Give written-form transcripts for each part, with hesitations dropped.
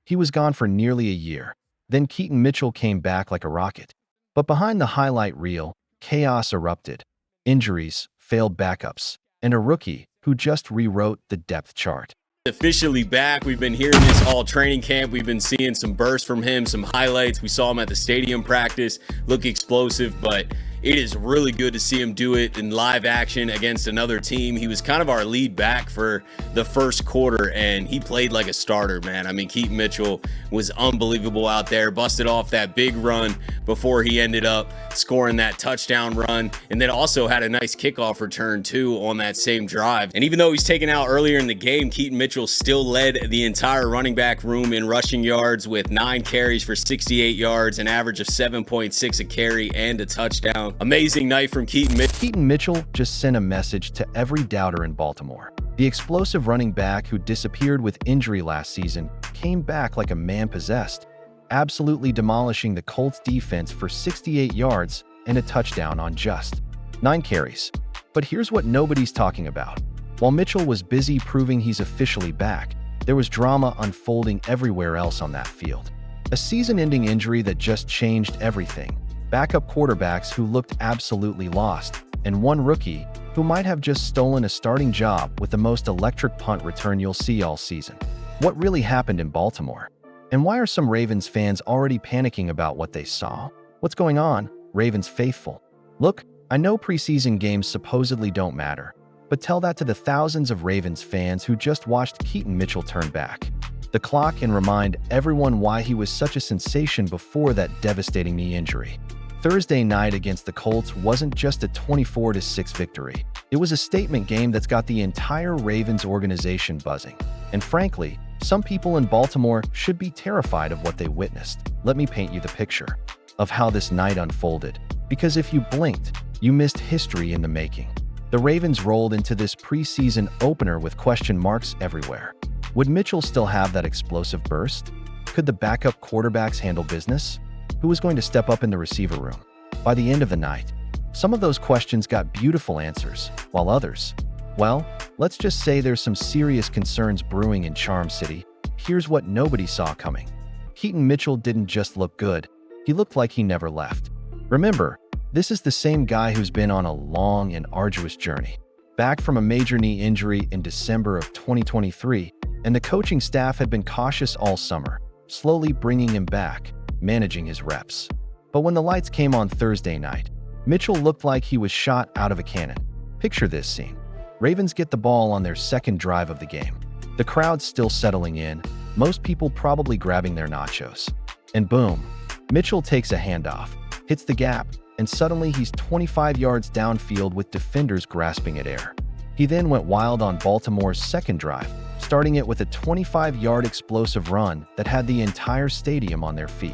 He was gone for nearly a year. Then Keaton Mitchell came back like a rocket. But behind the highlight reel, chaos erupted. Injuries, failed backups, and a rookie who just rewrote the depth chart. Officially back. We've been hearing this all training camp. We've been seeing some bursts from him, some highlights. We saw him at the stadium practice, look explosive, but it is really good to see him do it in live action against another team. He was kind of our lead back for the first quarter, and he played like a starter, man. I mean, Keaton Mitchell was unbelievable out there, busted off that big run before he ended up scoring that touchdown run, and then also had a nice kickoff return too on that same drive. And even though he's taken out earlier in the game, Keaton Mitchell still led the entire running back room in rushing yards with 9 carries for 68 yards, an average of 7.6 a carry, and a touchdown. Amazing night from Keaton Mitchell. Keaton Mitchell just sent a message to every doubter in Baltimore. The explosive running back who disappeared with injury last season came back like a man possessed, absolutely demolishing the Colts defense for 68 yards and a touchdown on just 9 carries. But here's what nobody's talking about. While Mitchell was busy proving he's officially back, there was drama unfolding everywhere else on that field. A season-ending injury that just changed everything. Backup quarterbacks who looked absolutely lost, and one rookie who might have just stolen a starting job with the most electric punt return you'll see all season. What really happened in Baltimore? And why are some Ravens fans already panicking about what they saw? What's going on, Ravens faithful? Look, I know preseason games supposedly don't matter, but tell that to the thousands of Ravens fans who just watched Keaton Mitchell turn back the clock and remind everyone why he was such a sensation before that devastating knee injury. Thursday night against the Colts wasn't just a 24-6 victory. It was a statement game that's got the entire Ravens organization buzzing. And frankly, some people in Baltimore should be terrified of what they witnessed. Let me paint you the picture of how this night unfolded, because if you blinked, you missed history in the making. The Ravens rolled into this preseason opener with question marks everywhere. Would Mitchell still have that explosive burst? Could the backup quarterbacks handle business? Who was going to step up in the receiver room? By the end of the night, some of those questions got beautiful answers, while others, well, let's just say there's some serious concerns brewing in Charm City. Here's what nobody saw coming. Keaton Mitchell didn't just look good, he looked like he never left. Remember, this is the same guy who's been on a long and arduous journey. Back from a major knee injury in December of 2023, and the coaching staff had been cautious all summer, slowly bringing him back, managing his reps. But when the lights came on Thursday night, Mitchell looked like he was shot out of a cannon. Picture this scene. Ravens get the ball on their second drive of the game. The crowd's still settling in, most people probably grabbing their nachos. And boom, Mitchell takes a handoff, hits the gap, and suddenly he's 25 yards downfield with defenders grasping at air. He then went wild on Baltimore's second drive, starting it with a 25-yard explosive run that had the entire stadium on their feet.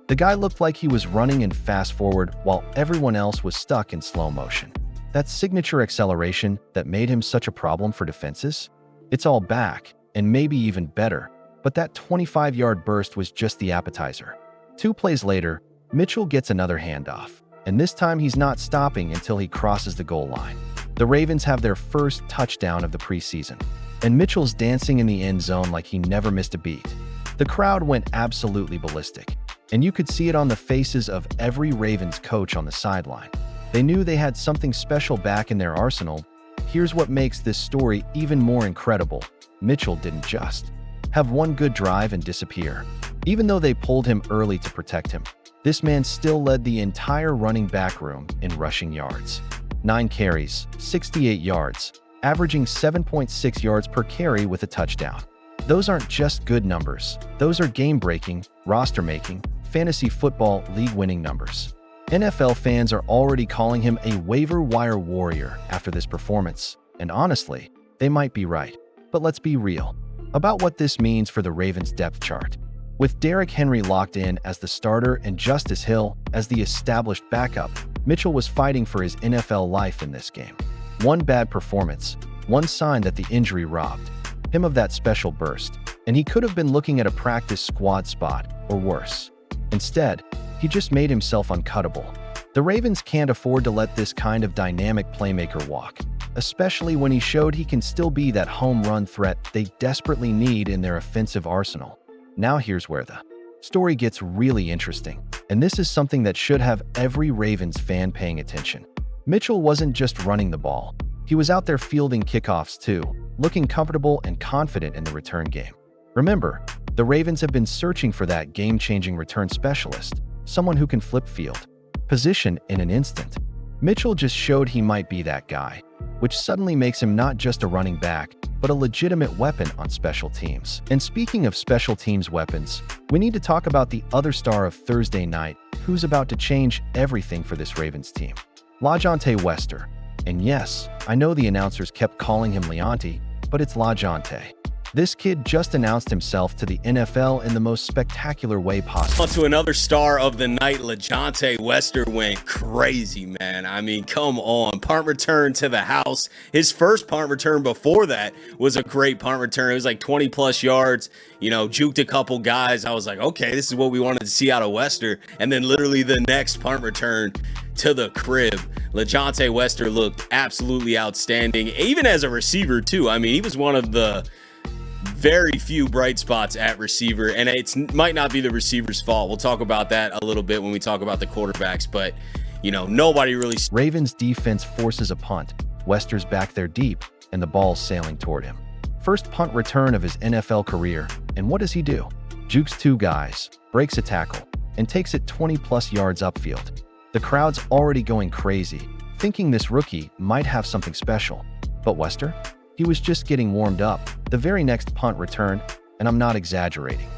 The guy looked like he was running in fast forward while everyone else was stuck in slow motion. That signature acceleration that made him such a problem for defenses? It's all back, and maybe even better, but that 25-yard burst was just the appetizer. 2 plays later, Mitchell gets another handoff, and this time he's not stopping until he crosses the goal line. The Ravens have their first touchdown of the preseason, and Mitchell's dancing in the end zone like he never missed a beat. The crowd went absolutely ballistic, and you could see it on the faces of every Ravens coach on the sideline. They knew they had something special back in their arsenal. Here's what makes this story even more incredible. Mitchell didn't just have one good drive and disappear. Even though they pulled him early to protect him, this man still led the entire running back room in rushing yards. 9 carries, 68 yards, averaging 7.6 yards per carry with a touchdown. Those aren't just good numbers. Those are game-breaking, roster-making, fantasy football league-winning numbers. NFL fans are already calling him a waiver wire warrior after this performance, and honestly, they might be right. But let's be real about what this means for the Ravens' depth chart. With Derrick Henry locked in as the starter and Justice Hill as the established backup, Mitchell was fighting for his NFL life in this game. One bad performance, one sign that the injury robbed him of that special burst, and he could have been looking at a practice squad spot, or worse. Instead, he just made himself uncuttable. The Ravens can't afford to let this kind of dynamic playmaker walk, especially when he showed he can still be that home run threat they desperately need in their offensive arsenal. Now here's where the story gets really interesting, and this is something that should have every Ravens fan paying attention. Mitchell wasn't just running the ball. He was out there fielding kickoffs too, looking comfortable and confident in the return game. Remember, the Ravens have been searching for that game-changing return specialist, someone who can flip field position in an instant. Mitchell just showed he might be that guy, which suddenly makes him not just a running back, but a legitimate weapon on special teams. And speaking of special teams weapons, we need to talk about the other star of Thursday night, who's about to change everything for this Ravens team. LaJohntay Wester. And yes, I know the announcers kept calling him Leonte, but it's LaJohntay. This kid just announced himself to the NFL in the most spectacular way possible. On to another star of the night, LaJohntay Wester went crazy, man. I mean, come on. Punt return to the house. His first punt return before that was a great punt return. It was like 20-plus yards, juked a couple guys. I was like, okay, this is what we wanted to see out of Wester. And then literally the next punt return to the crib. LaJohntay Wester looked absolutely outstanding, even as a receiver, too. I mean, he was one of the very few bright spots at receiver, and it might not be the receiver's fault. We'll talk about that a little bit when we talk about the quarterbacks, but nobody really. Ravens defense forces a punt. Wester's back there deep, and the ball's sailing toward him. First punt return of his NFL career, and what does he do? Jukes two guys, breaks a tackle, and takes it 20-plus yards upfield. The crowd's already going crazy, thinking this rookie might have something special. But Wester? He was just getting warmed up. The very next punt return, and I'm not exaggerating.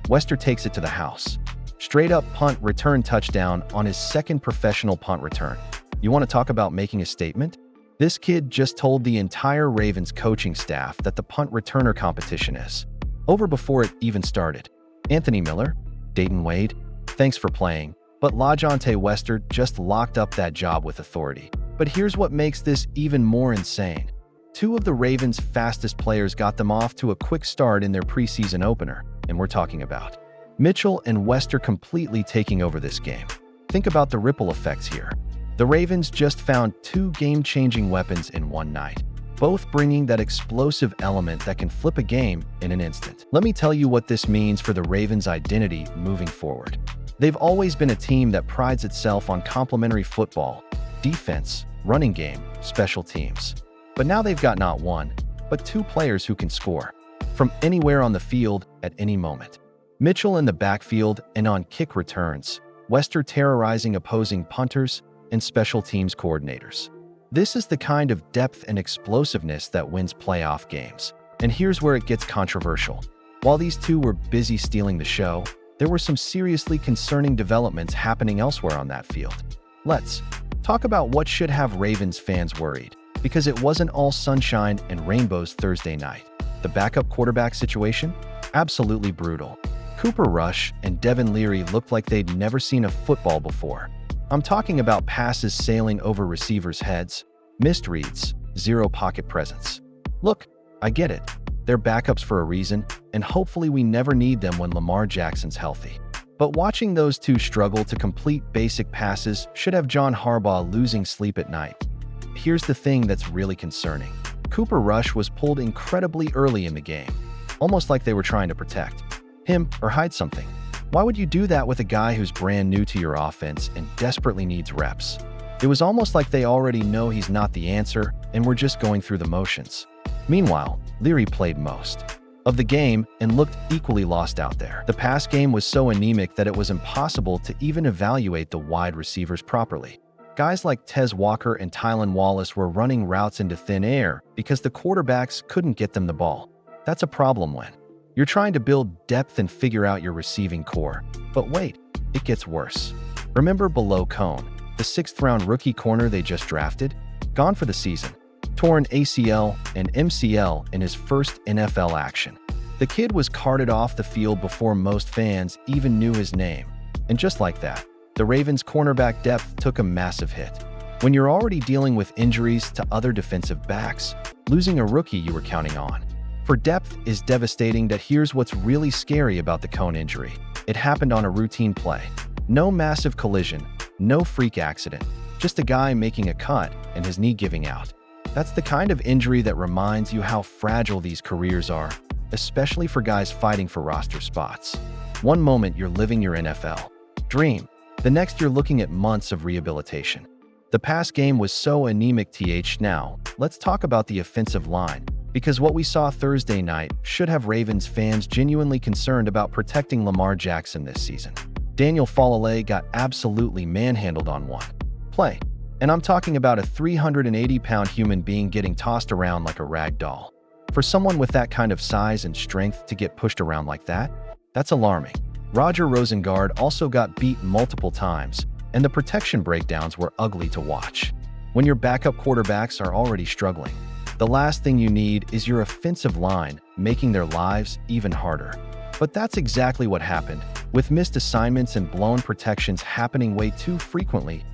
Wester takes it to the house. Straight up punt return touchdown on his second professional punt return. You want to talk about making a statement? This kid just told the entire Ravens coaching staff that the punt returner competition is over before it even started. Anthony Miller, Dayton Wade, thanks for playing, but LaJohntay Wester just locked up that job with authority. But here's what makes this even more insane. Two of the Ravens' fastest players got them off to a quick start in their preseason opener, and we're talking about Mitchell and Wester completely taking over this game. Think about the ripple effects here. The Ravens just found two game-changing weapons in one night, both bringing that explosive element that can flip a game in an instant. Let me tell you what this means for the Ravens' identity moving forward. They've always been a team that prides itself on complementary football, defense, running game, special teams. But now they've got not one, but two players who can score from anywhere on the field at any moment. Mitchell in the backfield and on kick returns, Wester terrorizing opposing punters and special teams coordinators. This is the kind of depth and explosiveness that wins playoff games. And here's where it gets controversial. While these two were busy stealing the show, there were some seriously concerning developments happening elsewhere on that field. Let's talk about what should have Ravens fans worried, because it wasn't all sunshine and rainbows Thursday night. The backup quarterback situation? Absolutely brutal. Cooper Rush and Devin Leary looked like they'd never seen a football before. I'm talking about passes sailing over receivers' heads, missed reads, zero pocket presence. Look, I get it. They're backups for a reason, and hopefully we never need them when Lamar Jackson's healthy. But watching those two struggle to complete basic passes should have John Harbaugh losing sleep at night. Here's the thing that's really concerning. Cooper Rush was pulled incredibly early in the game, almost like they were trying to protect him or hide something. Why would you do that with a guy who's brand new to your offense and desperately needs reps? It was almost like they already know he's not the answer and we're just going through the motions. Meanwhile, Leary played most of the game and looked equally lost out there. The pass game was so anemic that it was impossible to even evaluate the wide receivers properly. Guys like Tez Walker and Tylan Wallace were running routes into thin air because the quarterbacks couldn't get them the ball. That's a problem when you're trying to build depth and figure out your receiving core. But wait, it gets worse. Remember Below Cone, the 6th-round rookie corner they just drafted? Gone for the season. Torn ACL and MCL in his first NFL action. The kid was carted off the field before most fans even knew his name. And just like that, the Ravens' cornerback depth took a massive hit. When you're already dealing with injuries to other defensive backs, losing a rookie you were counting on for depth is devastating. That here's what's really scary about the Cone injury. It happened on a routine play. No massive collision, no freak accident, just a guy making a cut and his knee giving out. That's the kind of injury that reminds you how fragile these careers are. especially for guys fighting for roster spots. One moment you're living your NFL dream, the next you're looking at months of rehabilitation. The past game was so anemic. Now, let's talk about the offensive line, because what we saw Thursday night should have Ravens fans genuinely concerned about protecting Lamar Jackson this season. Daniel Falale got absolutely manhandled on one play, and I'm talking about a 380-pound human being getting tossed around like a rag doll. For someone with that kind of size and strength to get pushed around like that, that's alarming. Roger Rosengard also got beat multiple times, and the protection breakdowns were ugly to watch. When your backup quarterbacks are already struggling, the last thing you need is your offensive line making their lives even harder. But that's exactly what happened, with missed assignments and blown protections happening way too frequently.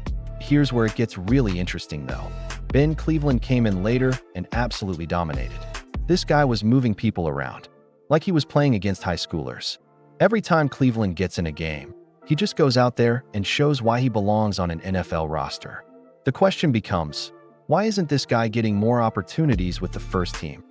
Here's where it gets really interesting though. Ben Cleveland came in later and absolutely dominated. This guy was moving people around, like he was playing against high schoolers. Every time Cleveland gets in a game, he just goes out there and shows why he belongs on an NFL roster. The question becomes, why isn't this guy getting more opportunities with the first team?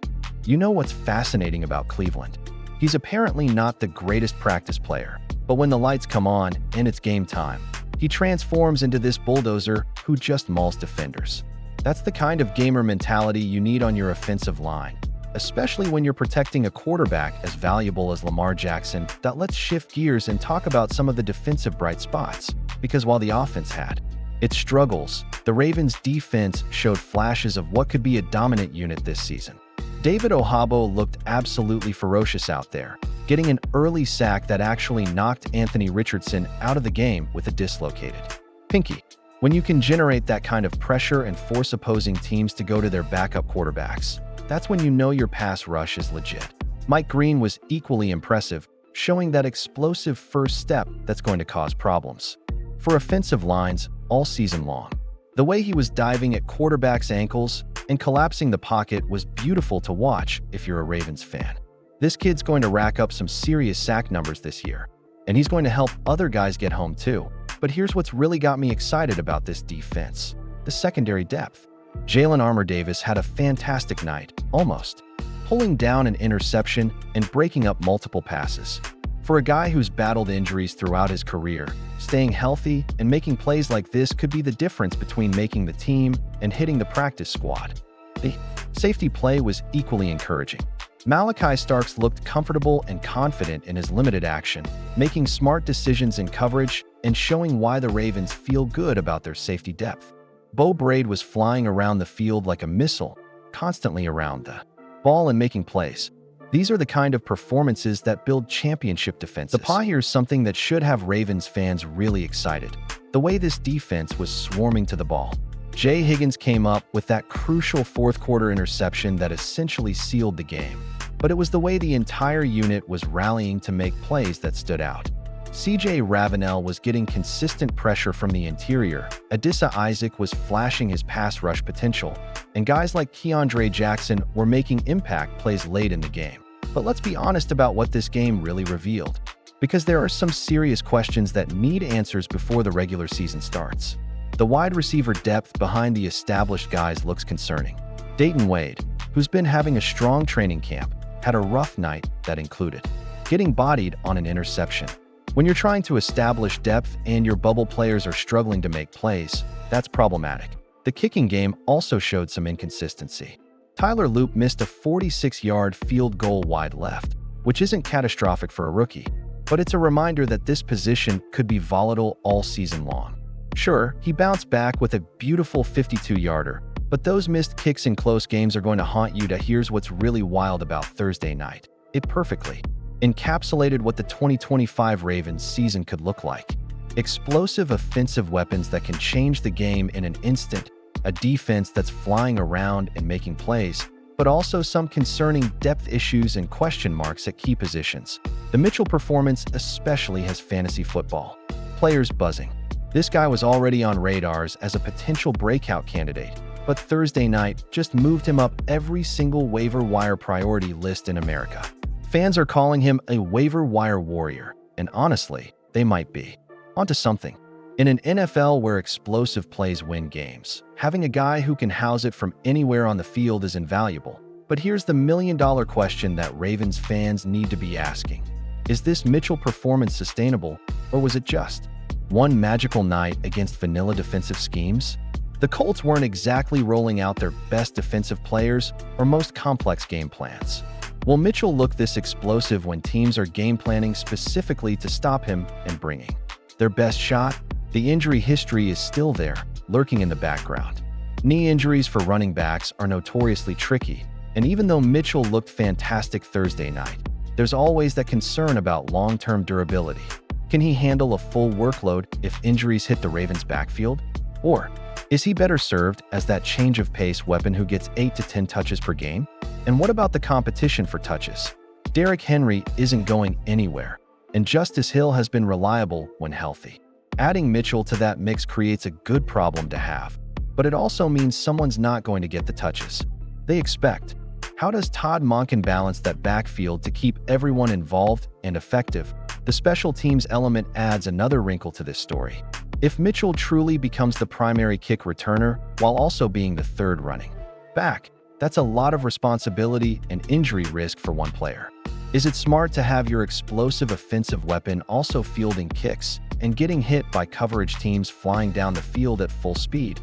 You know what's fascinating about Cleveland? He's apparently not the greatest practice player, but when the lights come on and it's game time, he transforms into this bulldozer who just mauls defenders. That's the kind of gamer mentality you need on your offensive line, especially when you're protecting a quarterback as valuable as Lamar Jackson. Let's shift gears and talk about some of the defensive bright spots, because while the offense had its struggles, the Ravens' defense showed flashes of what could be a dominant unit this season. David Ohabo looked absolutely ferocious out there, getting an early sack that actually knocked Anthony Richardson out of the game with a dislocated pinky. When you can generate that kind of pressure and force opposing teams to go to their backup quarterbacks, that's when you know your pass rush is legit. Mike Green was equally impressive, showing that explosive first step that's going to cause problems for offensive lines all season long. The way he was diving at quarterbacks' ankles and collapsing the pocket was beautiful to watch if you're a Ravens fan. This kid's going to rack up some serious sack numbers this year, and he's going to help other guys get home too. But here's what's really got me excited about this defense: the secondary depth. Jalen Armour-Davis had a fantastic night, almost pulling down an interception and breaking up multiple passes. For a guy who's battled injuries throughout his career, staying healthy and making plays like this could be the difference between making the team and hitting the practice squad. The safety play was equally encouraging. Malachi Starks looked comfortable and confident in his limited action, making smart decisions in coverage and showing why the Ravens feel good about their safety depth. Bo Braid was flying around the field like a missile, constantly around the ball and making plays. These are the kind of performances that build championship defenses. Here's something that should have Ravens fans really excited: the way this defense was swarming to the ball. Jay Higgins came up with that crucial fourth-quarter interception that essentially sealed the game, but it was the way the entire unit was rallying to make plays that stood out. C.J. Ravenel was getting consistent pressure from the interior, Adisa Isaac was flashing his pass rush potential, and guys like Keandre Jackson were making impact plays late in the game. But let's be honest about what this game really revealed, because there are some serious questions that need answers before the regular season starts. The wide receiver depth behind the established guys looks concerning. Dayton Wade, who's been having a strong training camp, had a rough night that included getting bodied on an interception. When you're trying to establish depth and your bubble players are struggling to make plays, that's problematic. The kicking game also showed some inconsistency. Tyler Loop missed a 46-yard field goal wide left, which isn't catastrophic for a rookie, but it's a reminder that this position could be volatile all season long. Sure, he bounced back with a beautiful 52-yarder, but those missed kicks in close games are going to haunt you. Here's what's really wild about Thursday night: it perfectly encapsulated what the 2025 Ravens season could look like. Explosive offensive weapons that can change the game in an instant, a defense that's flying around and making plays, but also some concerning depth issues and question marks at key positions. The Mitchell performance especially has fantasy football players buzzing. This guy was already on radars as a potential breakout candidate, but Thursday night just moved him up every single waiver wire priority list in America. Fans are calling him a waiver wire warrior, and honestly, they might be onto something. In an NFL where explosive plays win games, having a guy who can house it from anywhere on the field is invaluable. But here's the million-dollar question that Ravens fans need to be asking. Is this Mitchell performance sustainable, or was it just one magical night against vanilla defensive schemes? The Colts weren't exactly rolling out their best defensive players or most complex game plans. Will Mitchell look this explosive when teams are game planning specifically to stop him and bringing their best shot? The injury history is still there, lurking in the background. Knee injuries for running backs are notoriously tricky, and even though Mitchell looked fantastic Thursday night, there's always that concern about long-term durability. Can he handle a full workload if injuries hit the Ravens' backfield? Or is he better served as that change-of-pace weapon who gets 8 to 10 touches per game? And what about the competition for touches? Derrick Henry isn't going anywhere, and Justice Hill has been reliable when healthy. Adding Mitchell to that mix creates a good problem to have, but it also means someone's not going to get the touches they expect. How does Todd Monken balance that backfield to keep everyone involved and effective? The special teams element adds another wrinkle to this story. If Mitchell truly becomes the primary kick returner while also being the third running back, that's a lot of responsibility and injury risk for one player. Is it smart to have your explosive offensive weapon also fielding kicks and getting hit by coverage teams flying down the field at full speed?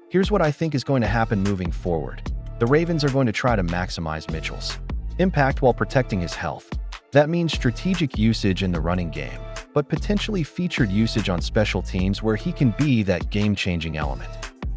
Here's what I think is going to happen moving forward. The Ravens are going to try to maximize Mitchell's impact while protecting his health. That means strategic usage in the running game, but potentially featured usage on special teams where he can be that game-changing element.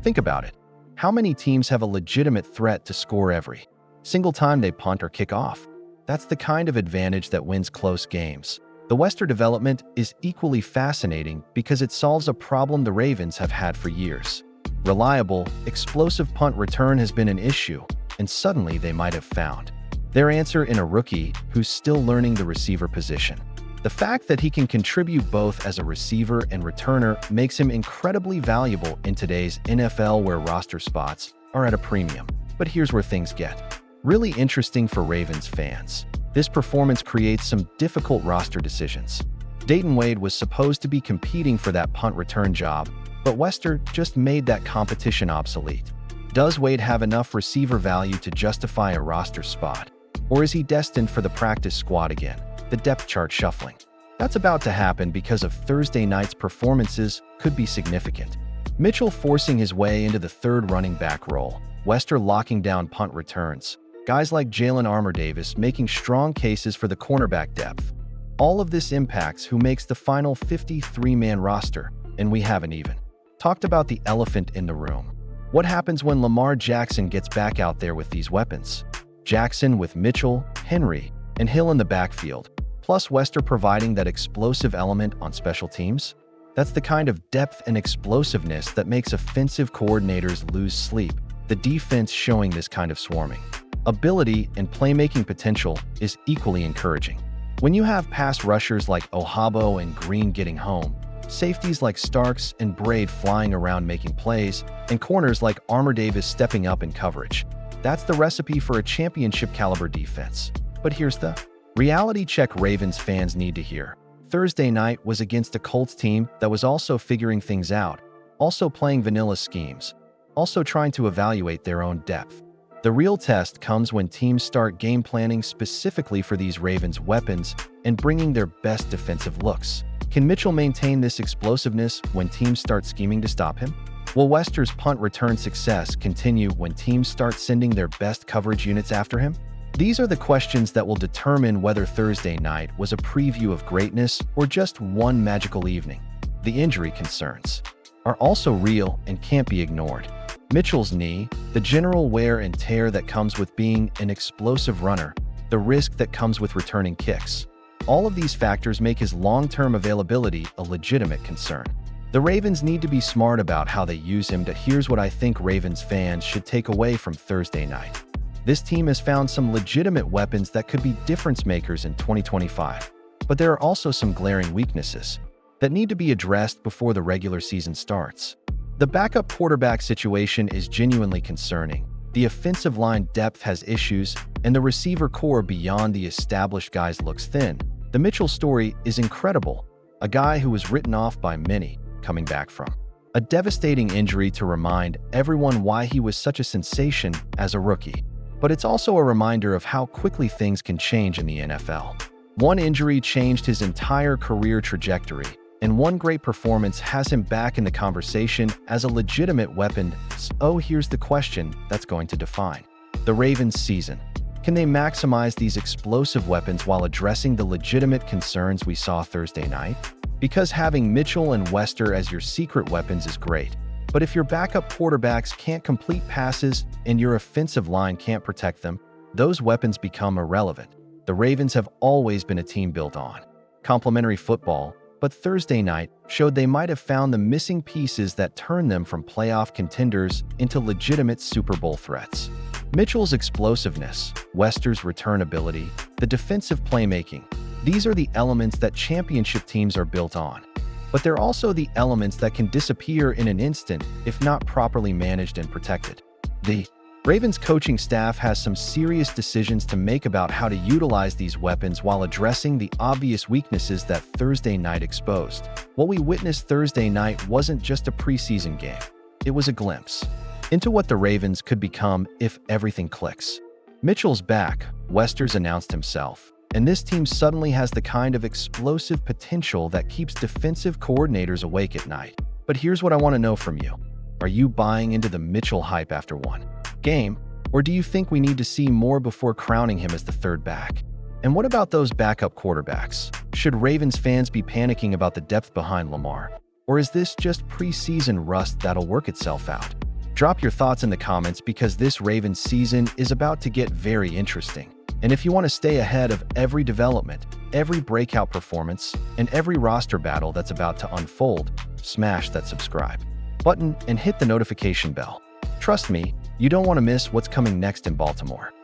Think about it. How many teams have a legitimate threat to score every single time they punt or kick off? That's the kind of advantage that wins close games. The Wester development is equally fascinating because it solves a problem the Ravens have had for years. Reliable, explosive punt return has been an issue, and suddenly they might have found their answer in a rookie who's still learning the receiver position. The fact that he can contribute both as a receiver and returner makes him incredibly valuable in today's NFL where roster spots are at a premium. But here's where things get really interesting for Ravens fans. This performance creates some difficult roster decisions. Dayton Wade was supposed to be competing for that punt return job, but Wester just made that competition obsolete. Does Wade have enough receiver value to justify a roster spot? Or is he destined for the practice squad again? The depth chart shuffling that's about to happen because of Thursday night's performances could be significant. Mitchell forcing his way into the third running back role, Wester locking down punt returns, guys like Jalen Armour-Davis making strong cases for the cornerback depth. All of this impacts who makes the final 53-man roster, and we haven't even talked about the elephant in the room. What happens when Lamar Jackson gets back out there with these weapons? Jackson with Mitchell, Henry, and Hill in the backfield, plus Wester providing that explosive element on special teams? That's the kind of depth and explosiveness that makes offensive coordinators lose sleep. The defense showing this kind of swarming ability and playmaking potential is equally encouraging. When you have pass rushers like Ohabo and Green getting home, safeties like Starks and Braid flying around making plays, and corners like Armour-Davis stepping up in coverage, that's the recipe for a championship-caliber defense. But here's the reality check Ravens fans need to hear. Thursday night was against a Colts team that was also figuring things out, also playing vanilla schemes, also trying to evaluate their own depth. The real test comes when teams start game planning specifically for these Ravens weapons and bringing their best defensive looks. Can Mitchell maintain this explosiveness when teams start scheming to stop him? Will Wester's punt return success continue when teams start sending their best coverage units after him? These are the questions that will determine whether Thursday night was a preview of greatness or just one magical evening. The injury concerns are also real and can't be ignored. Mitchell's knee, the general wear and tear that comes with being an explosive runner, the risk that comes with returning kicks. All of these factors make his long-term availability a legitimate concern. The Ravens need to be smart about how they use him. Here's what I think Ravens fans should take away from Thursday night. This team has found some legitimate weapons that could be difference makers in 2025, but there are also some glaring weaknesses that need to be addressed before the regular season starts. The backup quarterback situation is genuinely concerning. The offensive line depth has issues, and the receiver core beyond the established guys looks thin. The Mitchell story is incredible, a guy who was written off by many, coming back from a devastating injury to remind everyone why he was such a sensation as a rookie. but it's also a reminder of how quickly things can change in the NFL. One injury changed his entire career trajectory, and one great performance has him back in the conversation as a legitimate weapon. So here's the question that's going to define the Ravens' season. Can they maximize these explosive weapons while addressing the legitimate concerns we saw Thursday night? Because having Mitchell and Wester as your secret weapons is great, but if your backup quarterbacks can't complete passes and your offensive line can't protect them, those weapons become irrelevant. The Ravens have always been a team built on complementary football, but Thursday night showed they might have found the missing pieces that turn them from playoff contenders into legitimate Super Bowl threats. Mitchell's explosiveness, Wester's return ability, the defensive playmaking, these are the elements that championship teams are built on. But they're also the elements that can disappear in an instant if not properly managed and protected. The Ravens coaching staff has some serious decisions to make about how to utilize these weapons while addressing the obvious weaknesses that Thursday night exposed. What we witnessed Thursday night wasn't just a preseason game. It was a glimpse into what the Ravens could become if everything clicks. Mitchell's back, Wester's announced himself, and this team suddenly has the kind of explosive potential that keeps defensive coordinators awake at night. But here's what I want to know from you. Are you buying into the Mitchell hype after one game, or do you think we need to see more before crowning him as the third back? And what about those backup quarterbacks? Should Ravens fans be panicking about the depth behind Lamar? Or is this just preseason rust that'll work itself out? Drop your thoughts in the comments because this Ravens season is about to get very interesting. And if you want to stay ahead of every development, every breakout performance, and every roster battle that's about to unfold, smash that subscribe button and hit the notification bell. Trust me, you don't want to miss what's coming next in Baltimore.